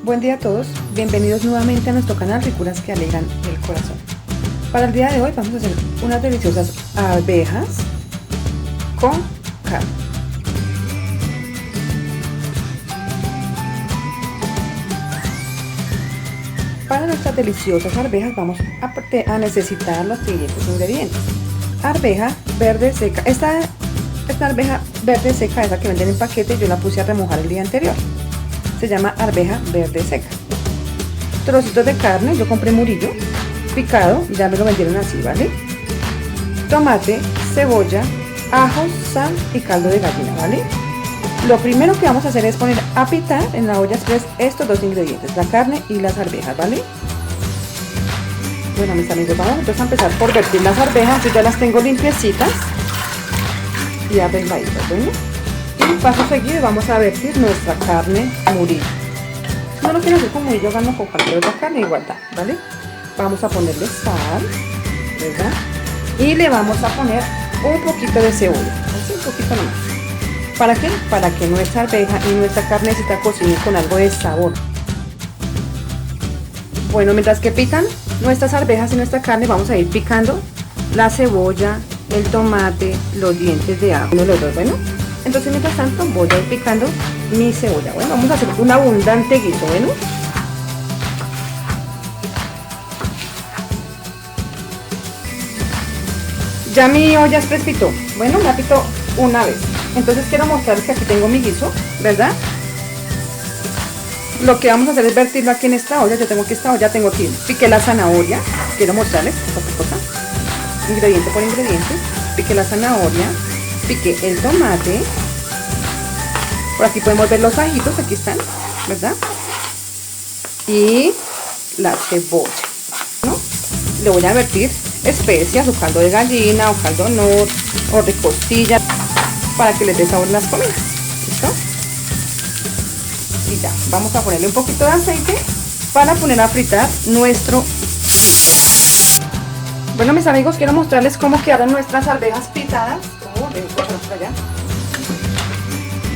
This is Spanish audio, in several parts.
Buen día a todos, bienvenidos nuevamente a nuestro canal Ricuras que alegran el corazón. Para el día de hoy vamos a hacer unas deliciosas arvejas con carne. Para nuestras deliciosas arvejas vamos a necesitar los siguientes ingredientes. Arveja verde seca. Esta arveja verde seca, esa que venden en paquete, yo la puse a remojar el día anterior. Se llama arveja verde seca. Trocitos de carne, yo compré murillo picado, ya me lo vendieron así, ¿vale? Tomate, cebolla, ajo, sal y caldo de gallina, ¿vale? Lo primero que vamos a hacer es poner a pitar en la olla express estos dos ingredientes, la carne y las arvejas, ¿vale? Bueno, mis amigos, vamos entonces a empezar por vertir las arvejas. Yo ya las tengo limpiecitas y arregladitas, ¿bueno? Y paso seguido vamos a vertir nuestra carne murillo. Si no lo quieren hacer con murillo, háganlo con cualquier otra carne, igual da, ¿vale? Vamos a ponerle sal, ¿verdad? Y le vamos a poner un poquito de cebolla, así un poquito nomás. ¿Para qué? Para que nuestra arveja y nuestra carnecita cocine con algo de sabor. Bueno, mientras que pican nuestras arvejas y nuestra carne, vamos a ir picando la cebolla, el tomate, los dientes de ajo, uno de los dos, bueno. Entonces mientras tanto voy a ir picando mi cebolla. Bueno, vamos a hacer un abundante guiso, bueno. Ya mi olla es pitó, bueno, me pitó una vez. Entonces quiero mostrarles que aquí tengo mi guiso, ¿verdad? Lo que vamos a hacer es vertirlo aquí en esta olla. Yo tengo aquí esta olla, tengo aquí, piqué la zanahoria. Quiero mostrarles cosa por cosa, ingrediente por ingrediente. Piqué la zanahoria, piqué el tomate. Por aquí podemos ver los ajitos, aquí están, ¿verdad? Y la cebolla, ¿no? Le voy a vertir especias, o caldo de gallina, o caldo nor, o de costilla, para que les dé sabor las comidas. ¿Listo? Y ya, vamos a ponerle un poquito de aceite para poner a fritar nuestro. Bueno, mis amigos, quiero mostrarles cómo quedaron nuestras arvejas pitadas.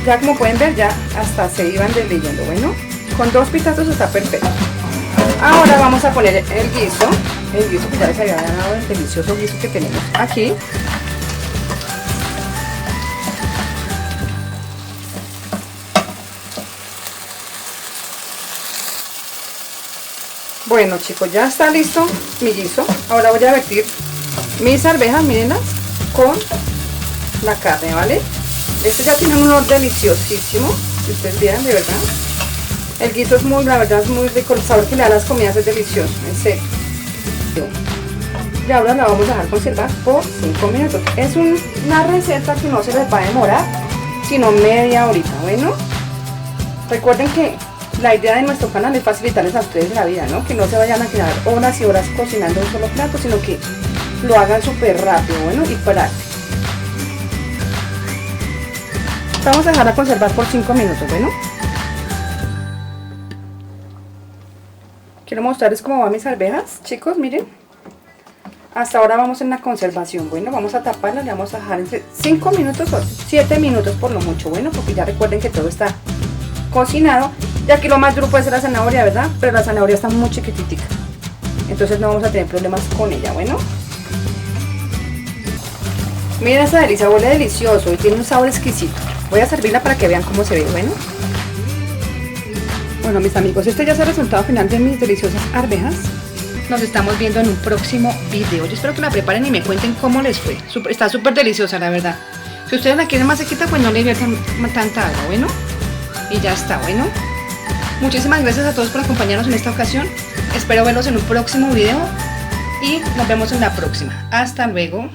Ya como pueden ver, ya hasta se iban deslizando. Bueno, con dos pitazos está perfecto. Ahora vamos a poner el guiso que ya les había dado, el delicioso guiso que tenemos aquí. Bueno, chicos, ya está listo mi guiso. Ahora voy a vertir mis arvejas, mírenlas, con la carne, ¿vale? Este ya tiene un olor deliciosísimo, si ustedes vieran, de verdad. El guiso es muy, la verdad es muy rico, el sabor que le da a las comidas es delicioso, en serio. Y ahora la vamos a dejar conservar por 5 minutos. Es una receta que no se les va a demorar, sino media horita, bueno. Recuerden que la idea de nuestro canal es facilitarles a ustedes la vida, ¿no? Que no se vayan a quedar horas y horas cocinando un solo plato, sino que lo hagan súper rápido, bueno, y práctico. Vamos a dejarla conservar por 5 minutos, bueno. Quiero mostrarles cómo van mis arvejas, chicos, miren. Hasta ahora vamos en la conservación, bueno, vamos a taparla, le vamos a dejar entre 5 minutos o 7 minutos por lo mucho, bueno, porque ya recuerden que todo está cocinado. Y aquí lo más duro puede ser la zanahoria, ¿verdad? Pero la zanahoria está muy chiquitita, entonces no vamos a tener problemas con ella, bueno. Miren esta delicia, huele delicioso y tiene un sabor exquisito. Voy a servirla para que vean cómo se ve, bueno. Bueno, mis amigos, este ya es el resultado final de mis deliciosas arvejas. Nos estamos viendo en un próximo video. Yo espero que la preparen y me cuenten cómo les fue. Está súper deliciosa, la verdad. Si ustedes la quieren más sequita, pues no le inviertan tanta agua, bueno. Y ya está, bueno. Muchísimas gracias a todos por acompañarnos en esta ocasión. Espero verlos en un próximo video y nos vemos en la próxima. Hasta luego.